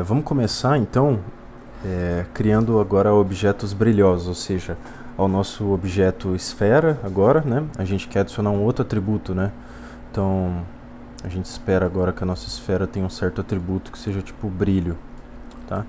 Vamos começar então criando agora objetos brilhosos, ou seja, ao nosso objeto esfera agora, né? A gente quer adicionar um outro atributo, né? Então a gente espera agora que a nossa esfera tenha um certo atributo que seja tipo brilho, tá?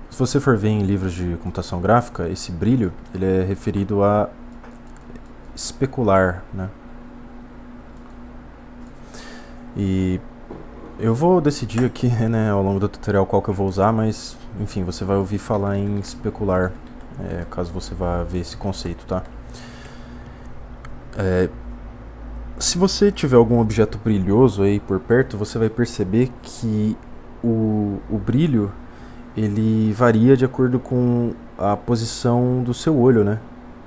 Se você for ver em livros de computação gráfica, esse brilho ele é referido a especular, né? E eu vou decidir aqui, né, ao longo do tutorial qual que eu vou usar, mas enfim, você vai ouvir falar em especular, caso você vá ver esse conceito, tá? Se você tiver algum objeto brilhoso aí por perto, você vai perceber que o brilho ele varia de acordo com a posição do seu olho, né?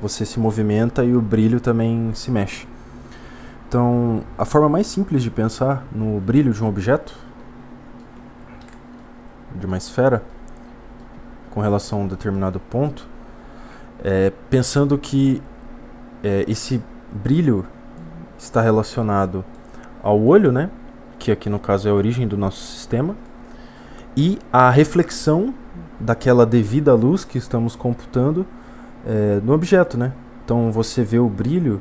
Você se movimenta e o brilho também se mexe. Então, a forma mais simples de pensar no brilho de um objeto, de uma esfera, com relação a um determinado ponto, pensando que esse brilho está relacionado ao olho, né, que aqui no caso é a origem do nosso sistema, e a reflexão daquela devida luz que estamos computando no objeto, né? Então você vê o brilho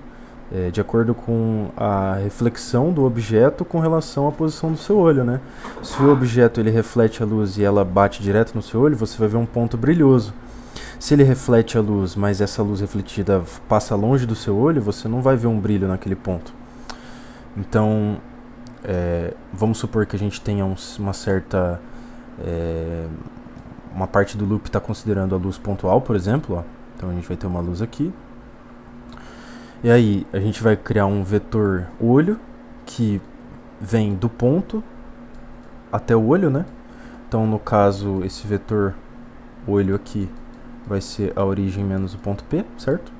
de acordo com a reflexão do objeto com relação à posição do seu olho, né? Se o objeto ele reflete a luz e ela bate direto no seu olho, você vai ver um ponto brilhoso. Se ele reflete a luz, mas essa luz refletida passa longe do seu olho, você não vai ver um brilho naquele ponto. Então, vamos supor que a gente tenha uma certa... uma parte do loop está considerando a luz pontual, por exemplo. Ó. Então a gente vai ter uma luz aqui. E aí a gente vai criar um vetor olho que vem do ponto até o olho, né? Então no caso esse vetor olho aqui vai ser a origem menos o ponto P, certo?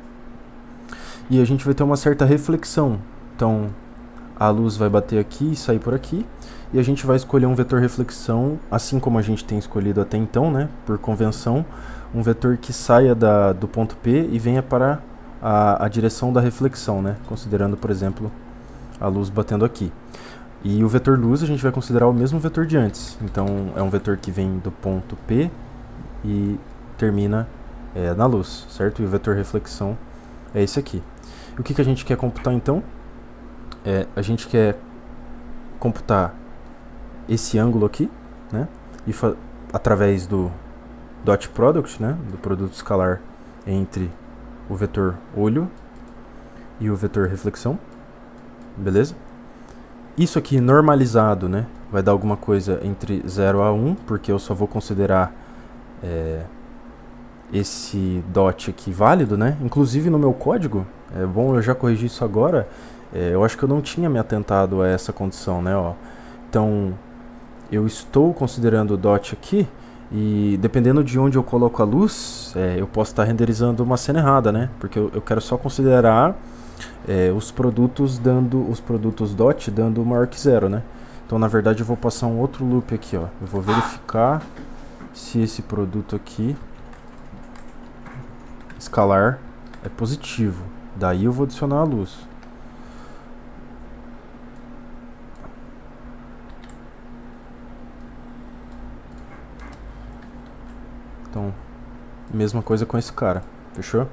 E a gente vai ter uma certa reflexão. Então a luz vai bater aqui e sair por aqui. E a gente vai escolher um vetor reflexão, assim como a gente tem escolhido até então, né? Por convenção, um vetor que saia do ponto P e venha para a direção da reflexão, né? Considerando, por exemplo, a luz batendo aqui. E o vetor luz a gente vai considerar o mesmo vetor de antes. Então é um vetor que vem do ponto P e termina na luz, certo? E o vetor reflexão é esse aqui. E o que a gente quer computar então? A gente quer computar esse ângulo aqui, né? E através do dot product, né? Do produto escalar entre o vetor olho e o vetor reflexão, beleza? Isso aqui normalizado, né? Vai dar alguma coisa entre 0 a 1, porque eu só vou considerar esse dot aqui válido, né? Inclusive no meu código, é bom eu já corrigi isso agora, eu acho que eu não tinha me atentado a essa condição, né? Ó. Então, eu estou considerando o dot aqui, e dependendo de onde eu coloco a luz, eu posso estar renderizando uma cena errada, né? Porque eu quero só considerar os produtos dot dando maior que 0, né? Então na verdade eu vou passar um outro loop aqui, ó. Eu vou verificar se esse produto aqui escalar é positivo. Daí eu vou adicionar a luz. Então, mesma coisa com esse cara, fechou?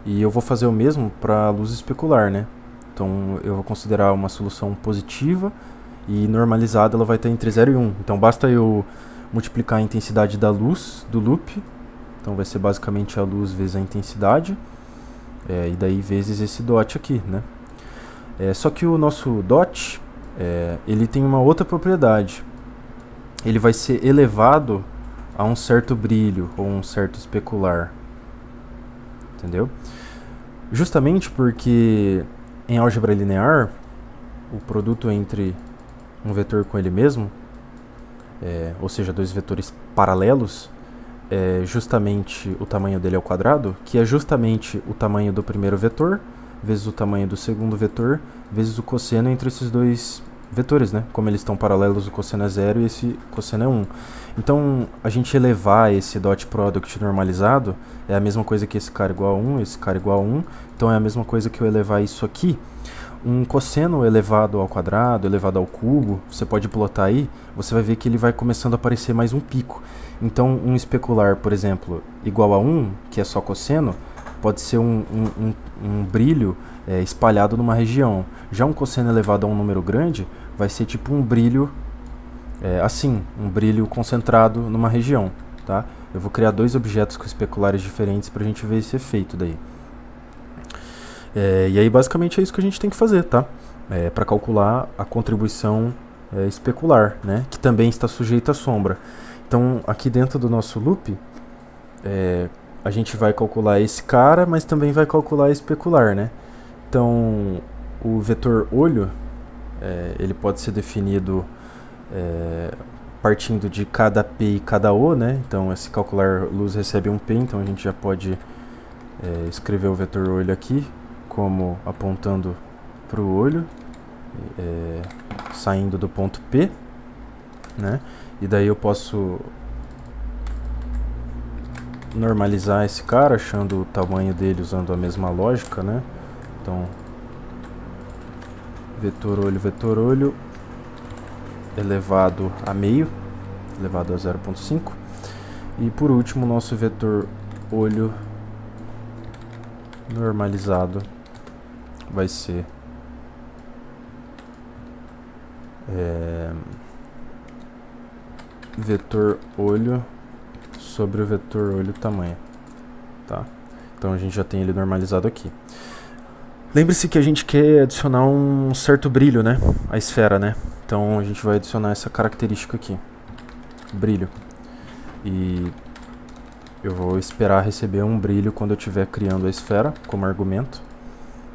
E eu vou fazer o mesmo para a luz especular, né? Então eu vou considerar uma solução positiva e normalizada ela vai estar entre 0 e 1. Então basta eu multiplicar a intensidade da luz do loop. Então vai ser basicamente a luz vezes a intensidade. E daí vezes esse dot aqui, né? Só que o nosso dot, ele tem uma outra propriedade. Ele vai ser elevado a um certo brilho ou um certo especular, entendeu? Justamente porque em álgebra linear o produto entre um vetor com ele mesmo, ou seja, dois vetores paralelos, é justamente o tamanho dele ao quadrado, que é justamente o tamanho do primeiro vetor vezes o tamanho do segundo vetor vezes o cosseno entre esses dois vetores, né? Como eles estão paralelos, o cosseno é 0 e esse cosseno é 1. Então, a gente elevar esse dot product normalizado é a mesma coisa que esse cara igual a 1, esse cara igual a 1. Então, é a mesma coisa que eu elevar isso aqui. Um cosseno elevado ao quadrado, elevado ao cubo, você pode plotar aí, você vai ver que ele vai começando a aparecer mais um pico. Então, um especular, por exemplo, igual a 1, que é só cosseno, pode ser um brilho espalhado numa região. Já um cosseno elevado a um número grande vai ser tipo um brilho assim, um brilho concentrado numa região. Tá? Eu vou criar dois objetos com especulares diferentes para a gente ver esse efeito daí. E aí basicamente é isso que a gente tem que fazer, tá? Para calcular a contribuição especular, né? Que também está sujeita à sombra. Então aqui dentro do nosso loop, a gente vai calcular esse cara, mas também vai calcular a especular, né? Então o vetor olho, ele pode ser definido partindo de cada P e cada O, né? Então esse calcular luz recebe um P, então a gente já pode escrever o vetor olho aqui como apontando para o olho, saindo do ponto P, né? E daí eu posso normalizar esse cara, achando o tamanho dele usando a mesma lógica, né? Então, vetor olho, elevado a meio, elevado a 0,5. E por último, nosso vetor olho normalizado vai ser vetor olho sobre o vetor olho tamanho, tá? Então a gente já tem ele normalizado aqui. Lembre-se que a gente quer adicionar um certo brilho, né? A esfera, né? Então a gente vai adicionar essa característica aqui, brilho. E eu vou esperar receber um brilho quando eu estiver criando a esfera como argumento.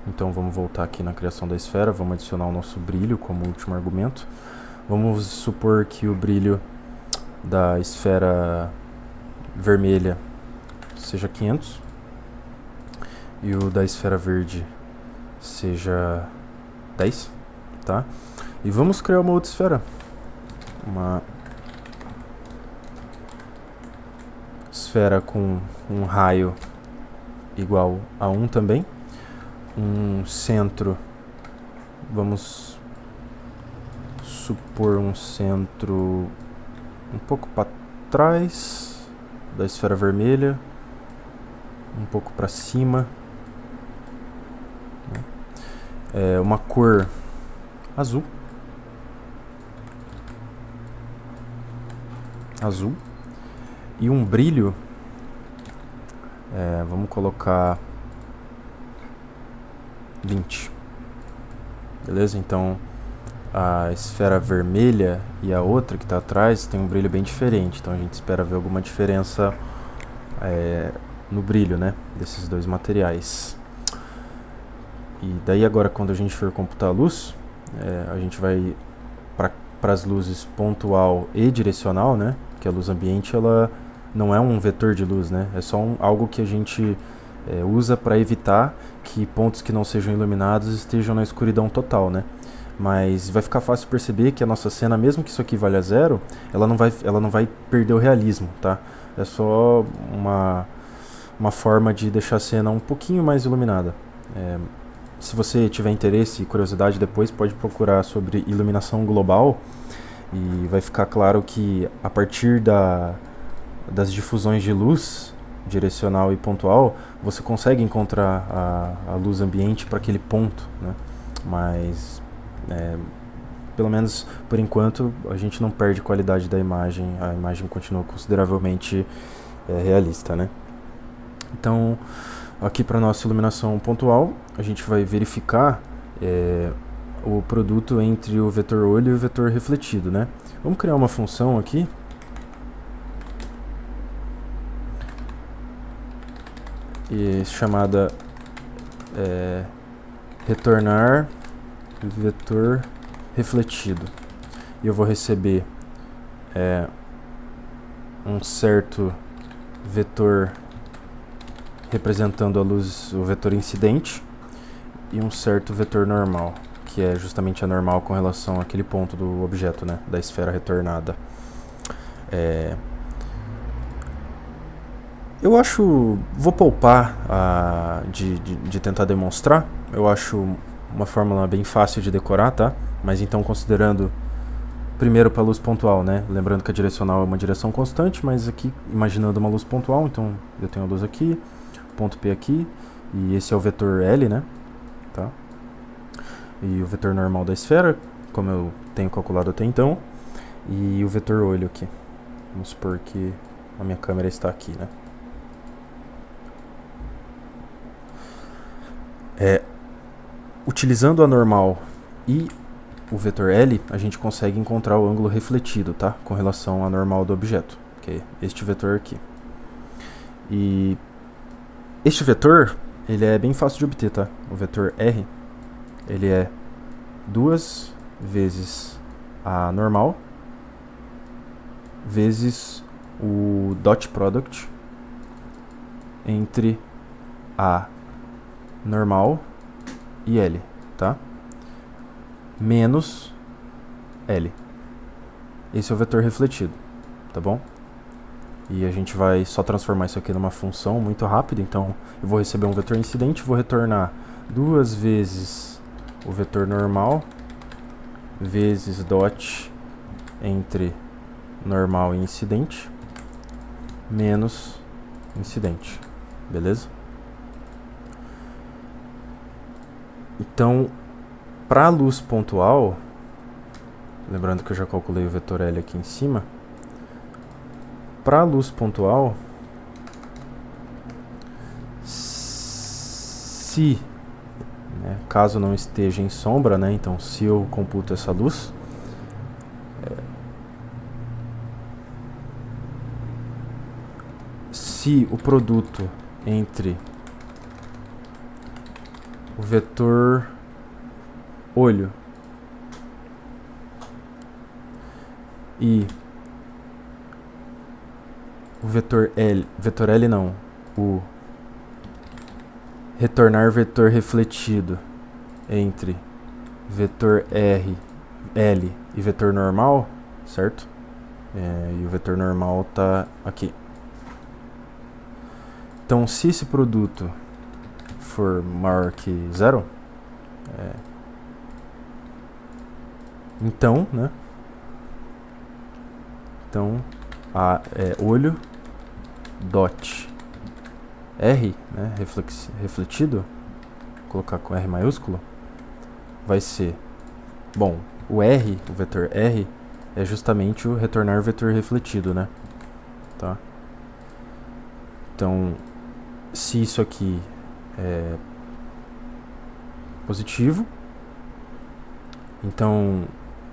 Então vamos voltar aqui na criação da esfera, vamos adicionar o nosso brilho como último argumento. Vamos supor que o brilho da esfera vermelha seja 500 e o da esfera verde seja 10, tá? E vamos criar uma outra esfera, uma esfera com um raio igual a 1 também, um centro, vamos supor um centro um pouco para trás da esfera vermelha, um pouco para cima, uma cor azul, e um brilho, vamos colocar 20, beleza? Então a esfera vermelha e a outra que está atrás tem um brilho bem diferente, então a gente espera ver alguma diferença no brilho, né, desses dois materiais. E daí agora quando a gente for computar a luz, a gente vai para as luzes pontual e direcional, né, que a luz ambiente ela não é um vetor de luz, né, é só algo que a gente usa para evitar que pontos que não sejam iluminados estejam na escuridão total, né? Mas vai ficar fácil perceber que a nossa cena, mesmo que isso aqui valha 0, ela não vai perder o realismo, tá? É só uma forma de deixar a cena um pouquinho mais iluminada. Se você tiver interesse e curiosidade depois, pode procurar sobre iluminação global e vai ficar claro que a partir das difusões de luz direcional e pontual, você consegue encontrar a luz ambiente para aquele ponto, né? Mas pelo menos por enquanto a gente não perde qualidade da imagem, a imagem continua consideravelmente realista, né? Então aqui para nossa iluminação pontual a gente vai verificar o produto entre o vetor olho e o vetor refletido, né? Vamos criar uma função aqui chamada retornar vetor refletido, e eu vou receber um certo vetor representando a luz, o vetor incidente, e um certo vetor normal, que é justamente a normal com relação àquele ponto do objeto, né, da esfera retornada. Eu acho, vou poupar de tentar demonstrar. Eu acho uma fórmula bem fácil de decorar, tá? Mas então considerando primeiro para a luz pontual, né? Lembrando que a direcional é uma direção constante, mas aqui imaginando uma luz pontual, então eu tenho a luz aqui, ponto P aqui, e esse é o vetor L, né? Tá? E o vetor normal da esfera, como eu tenho calculado até então, e o vetor olho aqui. Vamos supor que a minha câmera está aqui, né? Utilizando a normal e o vetor L, a gente consegue encontrar o ângulo refletido, tá? Com relação à normal do objeto, que é este vetor aqui. E este vetor, ele é bem fácil de obter, tá? O vetor R, ele é 2 vezes a normal vezes o dot product entre a normal e L, tá? Menos L. Esse é o vetor refletido, tá bom? E a gente vai só transformar isso aqui numa função muito rápida, então eu vou receber um vetor incidente, vou retornar 2 vezes o vetor normal vezes dot entre normal e incidente menos incidente, beleza? Então, para a luz pontual, lembrando que eu já calculei o vetor L aqui em cima, para a luz pontual, se, né, caso não esteja em sombra, né, então se eu computo essa luz, se o produto entre o vetor olho e o vetor L não, o retornar vetor refletido entre vetor L e vetor normal, certo? E o vetor normal tá aqui. Então, se esse produto for maior que 0, então, né? Então, olho dot R, né, refletido, vou colocar com R maiúsculo, vai ser, bom, o R, o vetor R, é justamente o retornar vetor refletido, né? Tá? Então, se isso aqui é positivo, então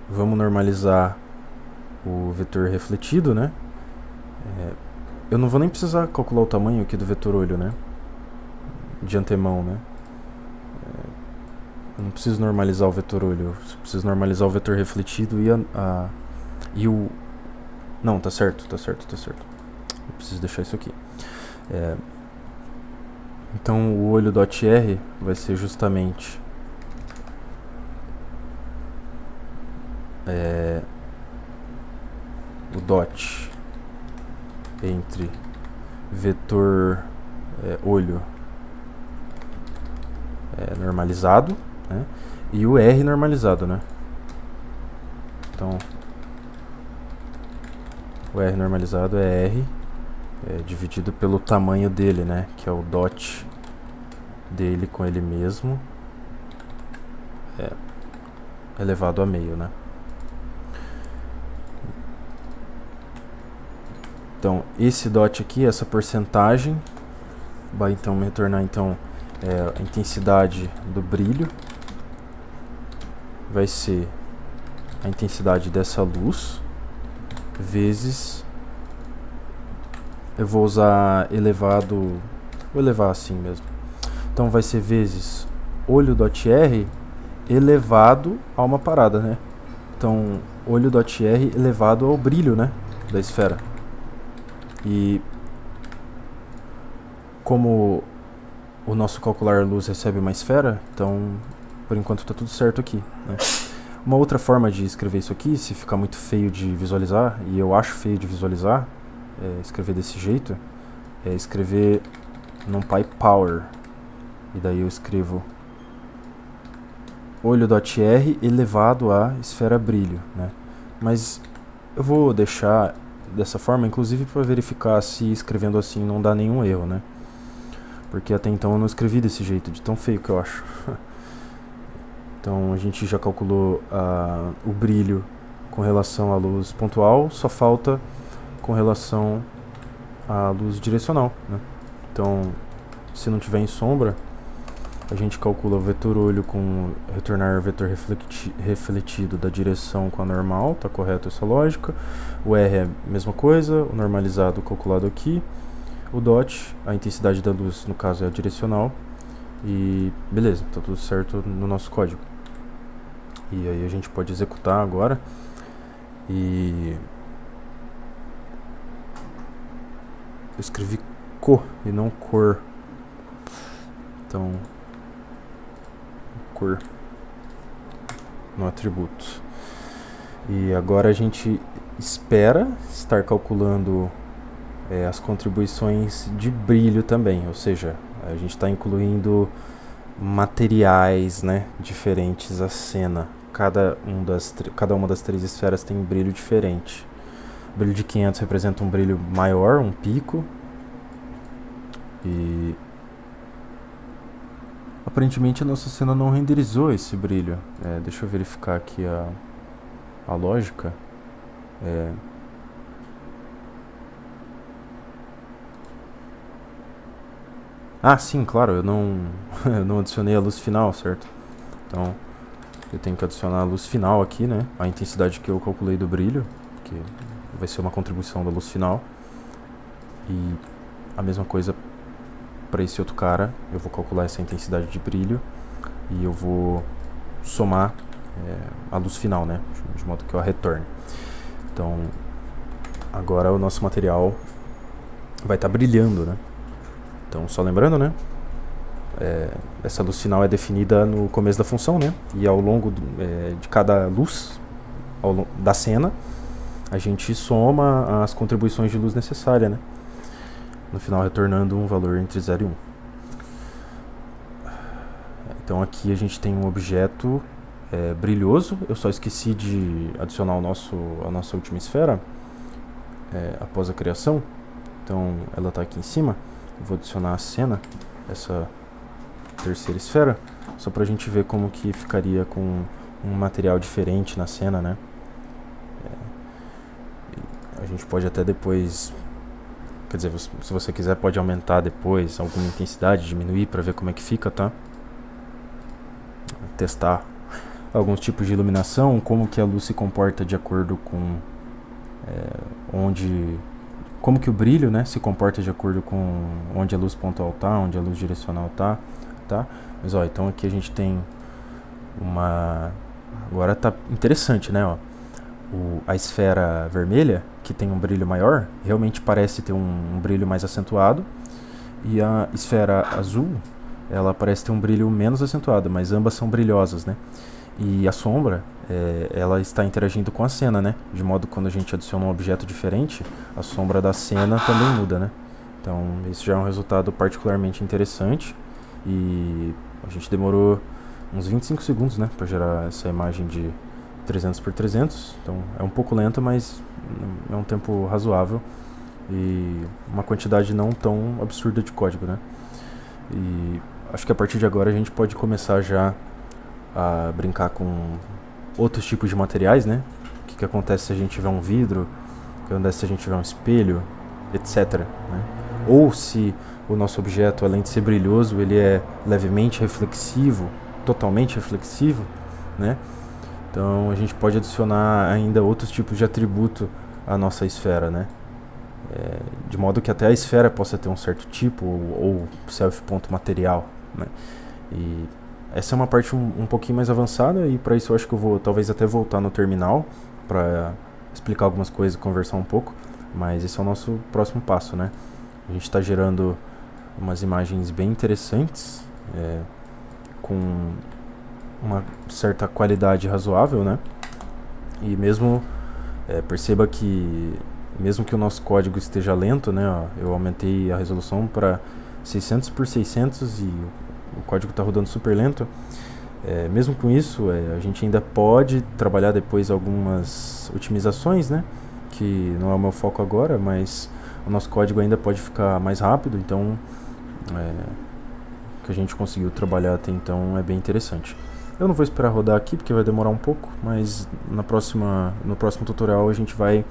vamos normalizar o vetor refletido, né? Eu não vou nem precisar calcular o tamanho aqui do vetor olho, né? De antemão, né? Eu não preciso normalizar o vetor olho, eu preciso normalizar o vetor refletido e o... Não, tá certo. Eu preciso deixar isso aqui. Então o olho dot R vai ser justamente o dot entre vetor olho normalizado, né, e o R normalizado, né? Então o R normalizado é R dividido pelo tamanho dele, né, que é o dot dele com ele mesmo elevado a meio, né? Então esse dot aqui, essa porcentagem, vai então me retornar então a intensidade do brilho, vai ser a intensidade dessa luz vezes, eu vou usar elevado, vou elevar assim mesmo, então vai ser vezes olho dot R elevado a uma parada, né? Então olho dot R elevado ao brilho, né, da esfera. E como o nosso calcular luz recebe uma esfera, então por enquanto está tudo certo aqui, né? Uma outra forma de escrever isso aqui, se ficar muito feio de visualizar, e eu acho feio de visualizar, escrever desse jeito, é escrever NumPy Power. E daí eu escrevo olho.r elevado a esfera brilho, né? Mas eu vou deixar dessa forma, inclusive para verificar se escrevendo assim não dá nenhum erro, né? Porque até então eu não escrevi desse jeito, de tão feio que eu acho. Então a gente já calculou o brilho com relação à luz pontual, só falta com relação à luz direcional, né? Então, se não tiver em sombra, a gente calcula o vetor olho com retornar o vetor refletido da direção com a normal, tá correto essa lógica. O R é a mesma coisa, o normalizado calculado aqui. O dot, a intensidade da luz, no caso é a direcional. E beleza, tá tudo certo no nosso código. E aí a gente pode executar agora. E eu escrevi co e não cor. Então, cor no atributo. E agora a gente espera estar calculando as contribuições de brilho também, ou seja, a gente está incluindo materiais, né, diferentes à cena. Cada uma das 3 esferas tem um brilho diferente. O brilho de 500 representa um brilho maior, um pico. E aparentemente a nossa cena não renderizou esse brilho. Deixa eu verificar aqui a lógica. Ah, sim, claro, eu não adicionei a luz final, certo? Então eu tenho que adicionar a luz final aqui, né? A intensidade que eu calculei do brilho, que vai ser uma contribuição da luz final. E a mesma coisa para esse outro cara, eu vou calcular essa intensidade de brilho e eu vou somar a luz final, né? De modo que eu a retorne. Então, agora o nosso material vai estar brilhando, né? Então, só lembrando, né? Essa luz final é definida no começo da função, né? E ao longo de cada luz da cena, a gente soma as contribuições de luz necessárias, né? No final retornando um valor entre 0 e 1. Então aqui a gente tem um objeto brilhoso. Eu só esqueci de adicionar a nossa última esfera após a criação. Então ela está aqui em cima. Eu vou adicionar a cena, essa terceira esfera, só para a gente ver como que ficaria com um material diferente na cena, né? A gente pode até depois, quer dizer, se você quiser pode aumentar depois alguma intensidade, diminuir para ver como é que fica, tá? Testar alguns tipos de iluminação, como que a luz se comporta de acordo com como que o brilho, né, se comporta de acordo com onde a luz pontual tá, onde a luz direcional tá? Mas ó, então aqui a gente tem agora tá interessante, né, ó. A esfera vermelha, que tem um brilho maior, realmente parece ter um brilho mais acentuado, e a esfera azul, ela parece ter um brilho menos acentuado, mas ambas são brilhosas, né? E a sombra, ela está interagindo com a cena, né? De modo que quando a gente adiciona um objeto diferente, a sombra da cena também muda, né? Então, esse já é um resultado particularmente interessante. E a gente demorou uns 25 segundos, né? Para gerar essa imagem de 300 por 300. Então, é um pouco lento, mas é um tempo razoável. E uma quantidade não tão absurda de código, né? E acho que a partir de agora a gente pode começar já a brincar com outros tipos de materiais, né? O que acontece se a gente tiver um vidro, o que acontece se a gente tiver um espelho, etc, né? Ou se o nosso objeto, além de ser brilhoso, ele é levemente reflexivo, totalmente reflexivo, né? Então a gente pode adicionar ainda outros tipos de atributo à nossa esfera, né? De modo que até a esfera possa ter um certo tipo ou self.material, né? E essa é uma parte um pouquinho mais avançada, e para isso eu acho que eu vou talvez até voltar no terminal para explicar algumas coisas e conversar um pouco, mas esse é o nosso próximo passo, né? A gente está gerando umas imagens bem interessantes, com uma certa qualidade razoável, né? E mesmo perceba que mesmo que o nosso código esteja lento, né? Ó, eu aumentei a resolução para 600 por 600 e o código está rodando super lento. Mesmo com isso, a gente ainda pode trabalhar depois algumas otimizações, né? Que não é o meu foco agora, mas o nosso código ainda pode ficar mais rápido, então o que a gente conseguiu trabalhar até então é bem interessante. Eu não vou esperar rodar aqui porque vai demorar um pouco, mas no próximo tutorial a gente vai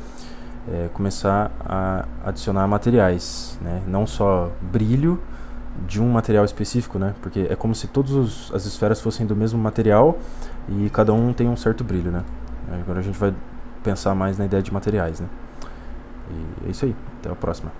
começar a adicionar materiais, né? Não só brilho de um material específico, né? Porque é como se todas as esferas fossem do mesmo material e cada um tem um certo brilho, né? Agora a gente vai pensar mais na ideia de materiais, né? E é isso aí. Até a próxima.